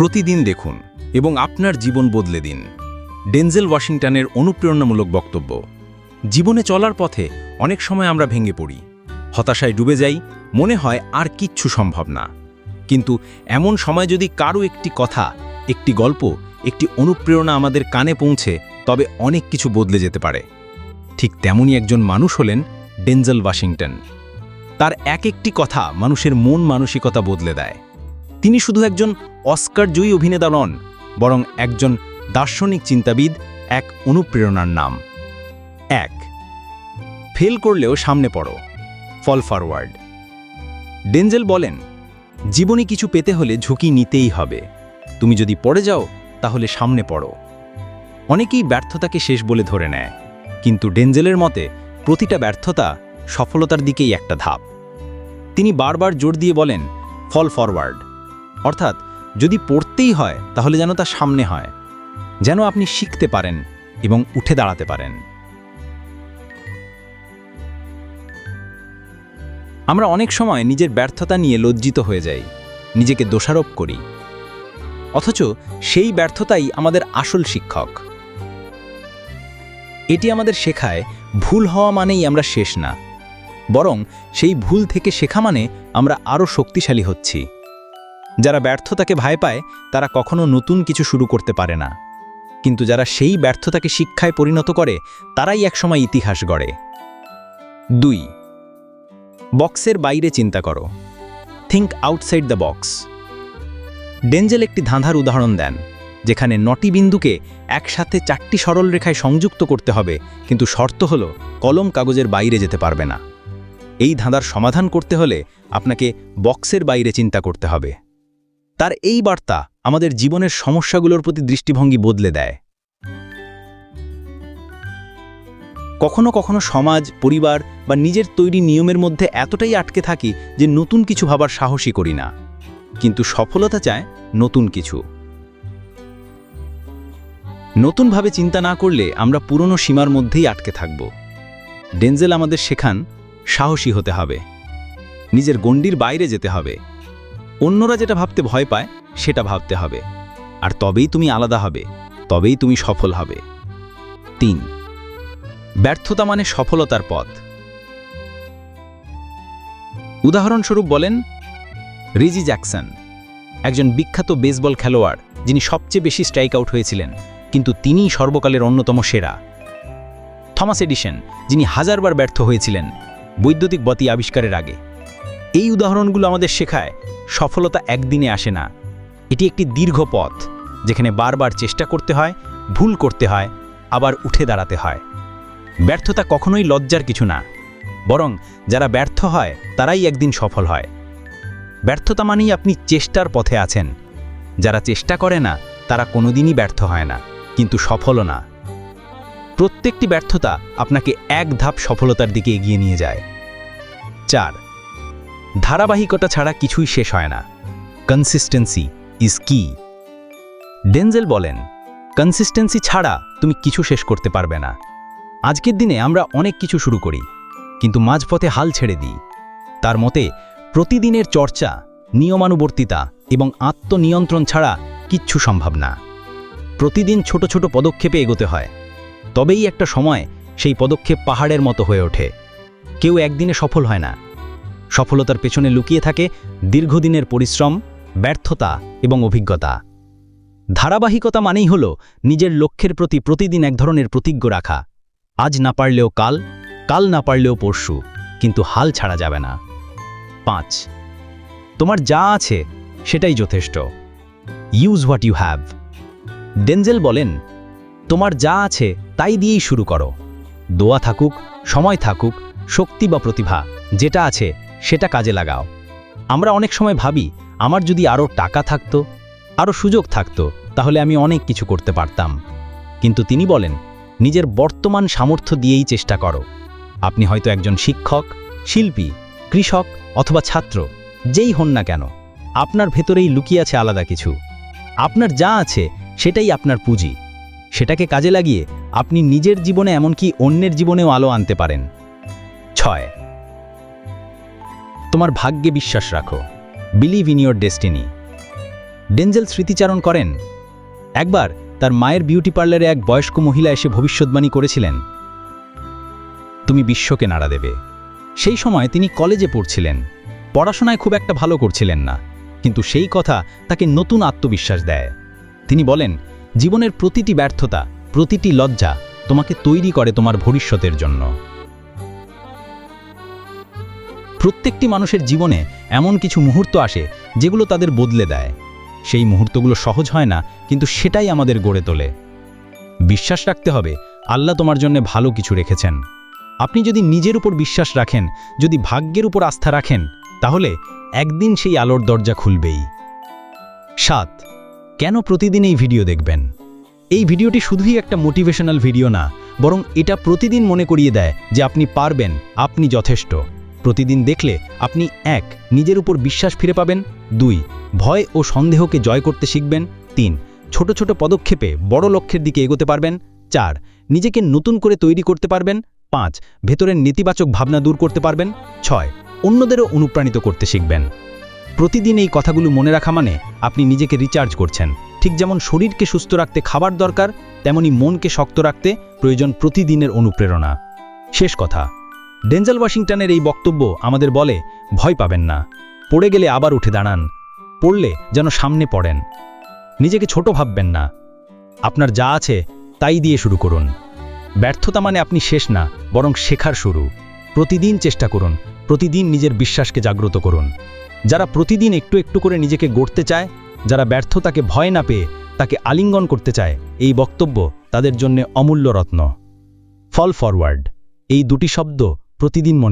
প্রতিদিন দেখুন এবং আপনার জীবন বদলে দিন। ডেনজেল ওয়াশিংটনের অনুপ্রেরণামূলক বক্তব্য। জীবনে চলার পথে অনেক সময় আমরা ভেঙে পড়ি, হতাশায় ডুবে যাই, মনে হয় আর কিচ্ছু সম্ভব না। কিন্তু এমন সময় যদি কারো একটি কথা, একটি গল্প, একটি অনুপ্রেরণা আমাদের কানে পৌঁছে, তবে অনেক কিছু বদলে যেতে পারে। ঠিক তেমনই একজন মানুষ হলেন ডেনজেল ওয়াশিংটন। তার এক একটি কথা মানুষের মন মানসিকতা বদলে দেয়। তিনি শুধু একজন অস্কারজয়ী অভিনেতা নন, বরং একজন দার্শনিক চিন্তাবিদ, এক অনুপ্রেরণার নাম। 1. ফেল করলেও সামনে পড়ো, ফল ফরওয়ার্ড। ডেনজেল বলেন, জীবনে কিছু পেতে হলে ঝুঁকি নিতেই হবে। তুমি যদি পড়ে যাও, তাহলে সামনে পড়ো। অনেকেই ব্যর্থতাকে শেষ বলে ধরে নেয়, কিন্তু ডেনজেলের মতে প্রতিটা ব্যর্থতা সফলতার দিকেই একটা ধাপ। তিনি বারবার জোর দিয়ে বলেন, ফল ফরওয়ার্ড, অর্থাৎ যদি পড়তেই হয় তাহলে যেন তা সামনে হয়, যেন আপনি শিখতে পারেন এবং উঠে দাঁড়াতে পারেন। আমরা অনেক সময় নিজের ব্যর্থতা নিয়ে লজ্জিত হয়ে যাই, নিজেকে দোষারোপ করি, অথচ সেই ব্যর্থতাই আমাদের আসল শিক্ষক। এটি আমাদের শেখায় ভুল হওয়া মানেই আমরা শেষ না, বরং সেই ভুল থেকে শেখা মানে আমরা আরও শক্তিশালী হচ্ছি। যারা ব্যর্থতাকে ভয় পায় তারা কখনো নতুন কিছু শুরু করতে পারে না, কিন্তু যারা সেই ব্যর্থতাকে শিক্ষায় পরিণত করে তারাই একসময় ইতিহাস গড়ে। 2. বক্সের বাইরে চিন্তা করো, think outside the box. Denzel একটি ধাঁধার উদাহরণ দেন, যেখানে 9টি বিন্দুকে একসাথে 4টি সরল রেখায় সংযুক্ত করতে হবে, কিন্তু শর্ত হলো কলম কাগজের বাইরে যেতে পারবে না। এই ধাঁধার সমাধান করতে হলে আপনাকে বক্সের বাইরে চিন্তা করতে হবে। তার এই বার্তা আমাদের জীবনের সমস্যাগুলোর প্রতি দৃষ্টিভঙ্গি বদলে দেয়। কখনো কখনো সমাজ, পরিবার বা নিজের তৈরি নিয়মের মধ্যে এতটাই আটকে থাকি যে নতুন কিছু ভাবার সাহসই করি না, কিন্তু সফলতা চায় নতুন কিছু। নতুনভাবে চিন্তা না করলে আমরা পুরনো সীমার মধ্যেই আটকে থাকব। ডেনজেল আমাদের শেখান, সাহসী হতে হবে, নিজের গণ্ডির বাইরে যেতে হবে। অন্যরা যেটা ভাবতে ভয় পায় সেটা ভাবতে হবে, আর তবেই তুমি আলাদা হবে, তবেই তুমি সফল হবে। 3. ব্যর্থতা মানে সফলতার পথ। উদাহরণস্বরূপ বলেন, রিজি জ্যাকসন, একজন বিখ্যাত বেসবল খেলোয়াড় যিনি সবচেয়ে বেশি স্ট্রাইক আউট হয়েছিলেন, কিন্তু তিনিই সর্বকালের অন্যতম সেরা। থমাস এডিসন, যিনি হাজারবার ব্যর্থ হয়েছিলেন বৈদ্যুতিক বাতি আবিষ্কারের আগে। এই উদাহরণগুলো আমাদের শেখায় সফলতা একদিনে আসে না, এটি একটি দীর্ঘ পথ, যেখানে বারবার চেষ্টা করতে হয়, ভুল করতে হয়, আবার উঠে দাঁড়াতে হয়। ব্যর্থতা কখনোই লজ্জার কিছু না, বরং যারা ব্যর্থ হয় তারাই একদিন সফল হয়। ব্যর্থতা মানেই আপনি চেষ্টার পথে আছেন। যারা চেষ্টা করে না তারা কোনোদিনই ব্যর্থ হয় না, কিন্তু সফলও না। প্রত্যেকটি ব্যর্থতা আপনাকে এক ধাপ সফলতার দিকে এগিয়ে নিয়ে যায়। 4. ধারাবাহিকতা ছাড়া কিছুই শেষ হয় না, কনসিস্টেন্সি ইজ কি। ডেনজেল বলেন, কনসিস্টেন্সি ছাড়া তুমি কিছু শেষ করতে পারবে না। আজকের দিনে আমরা অনেক কিছু শুরু করি, কিন্তু মাঝপথে হাল ছেড়ে দিই। তার মতে প্রতিদিনের চর্চা, নিয়মানুবর্তিতা এবং আত্মনিয়ন্ত্রণ ছাড়া কিচ্ছু সম্ভব না। প্রতিদিন ছোট ছোট পদক্ষেপে এগোতে হয়, তবেই একটা সময় সেই পদক্ষেপ পাহাড়ের মতো হয়ে ওঠে। কেউ একদিনে সফল হয় না। সফলতার পেছনে লুকিয়ে থাকে দীর্ঘদিনের পরিশ্রম, ব্যর্থতা এবং অভিজ্ঞতা। ধারাবাহিকতা মানেই হল নিজের লক্ষ্যের প্রতি প্রতিদিন এক ধরনের প্রতিজ্ঞা রাখা। আজ না পারলেও কাল, কাল না পারলেও পরশু, কিন্তু হাল ছাড়া যাবে না। 5. তোমার যা আছে সেটাই যথেষ্ট, use what you have. Denzel বলেন, তোমার যা আছে তাই দিয়েই শুরু করো। দোয়া থাকুক, সময় থাকুক, শক্তি বা প্রতিভা, যেটা আছে সেটা কাজে লাগাও। আমরা অনেক সময় ভাবি, আমার যদি আরও টাকা থাকতো, আরও সুযোগ থাকতো, তাহলে আমি অনেক কিছু করতে পারতাম। কিন্তু তিনি বলেন, নিজের বর্তমান সামর্থ্য দিয়েই চেষ্টা করো। আপনি হয়তো একজন শিক্ষক, শিল্পী, কৃষক অথবা ছাত্র, যেই হন না কেন, আপনার ভেতরেই লুকিয়ে আছে আলাদা কিছু। আপনার যা আছে সেটাই আপনার পুঁজি। সেটাকে কাজে লাগিয়ে আপনি নিজের জীবনে, এমনকি অন্যের জীবনেও আলো আনতে পারেন। 6. তোমার ভাগ্যে বিশ্বাস রাখো, believe in your destiny. Denzel স্মৃতিচারণ করেন। একবার তার মায়ের বিউটি পার্লারে এক বয়স্ক মহিলা এসে ভবিষ্যদ্বাণী করেছিলেন, তুমি বিশ্বকে নাড়া দেবে। সেই সময় তিনি কলেজে পড়ছিলেন, পড়াশোনায় খুব একটা ভালো করছিলেন না, কিন্তু সেই কথা তাকে নতুন আত্মবিশ্বাস দেয়। তিনি বলেন, জীবনের প্রতিটি ব্যর্থতা, প্রতিটি লজ্জা তোমাকে তৈরি করে তোমার ভবিষ্যতের জন্য। প্রত্যেকটি মানুষের জীবনে এমন কিছু মুহূর্ত আসে যেগুলো তাদের বদলে দেয়। সেই মুহূর্তগুলো সহজ হয় না, কিন্তু সেটাই আমাদের গড়ে তোলে। বিশ্বাস রাখতে হবে, আল্লাহ তোমার জন্য ভালো কিছু রেখেছেন। আপনি যদি নিজের উপর বিশ্বাস রাখেন, যদি ভাগ্যের উপর আস্থা রাখেন, তাহলে একদিন সেই আলোর দরজা খুলবেই। 7. কেন প্রতিদিন এই ভিডিও দেখবেন? এই ভিডিওটি শুধুই একটা মোটিভেশনাল ভিডিও না, বরং এটা প্রতিদিন মনে করিয়ে দেয় যে আপনি পারবেন, আপনি যথেষ্ট। প্রতিদিন দেখলে আপনি 1. নিজের উপর বিশ্বাস ফিরে পাবেন, 2. ভয় ও সন্দেহকে জয় করতে শিখবেন, 3. ছোট ছোট পদক্ষেপে বড় লক্ষ্যের দিকে এগোতে পারবেন, 4. নিজেকে নতুন করে তৈরি করতে পারবেন, 5. ভেতরের নেতিবাচক ভাবনা দূর করতে পারবেন, 6. অন্যদেরও অনুপ্রাণিত করতে শিখবেন। প্রতিদিন এই কথাগুলো মনে রাখা মানে আপনি নিজেকে রিচার্জ করছেন। ঠিক যেমন শরীরকে সুস্থ রাখতে খাবার দরকার, তেমনি মনকে শক্ত রাখতে প্রয়োজন প্রতিদিনের অনুপ্রেরণা। শেষ কথা, ডেঞ্জেল ওয়াশিংটনের এই বক্তব্য আমাদের বলে, ভয় পাবেন না, পড়ে গেলে আবার উঠে দাঁড়ান, পড়লে যেন সামনে পড়েন। নিজেকে ছোট ভাববেন না, আপনার যা আছে তাই দিয়ে শুরু করুন। ব্যর্থতা মানে আপনি শেষ না, বরং শেখার শুরু। প্রতিদিন চেষ্টা করুন, প্রতিদিন নিজের বিশ্বাসকে জাগ্রত করুন। যারা প্রতিদিন একটু একটু করে নিজেকে গড়তে চায়, যারা ব্যর্থতাকে ভয় না পেয়ে তাকে আলিঙ্গন করতে চায়, এই বক্তব্য তাদের জন্য অমূল্য রত্ন। ফল ফরওয়ার্ড, এই দুটি শব্দ প্রতিদিন মনে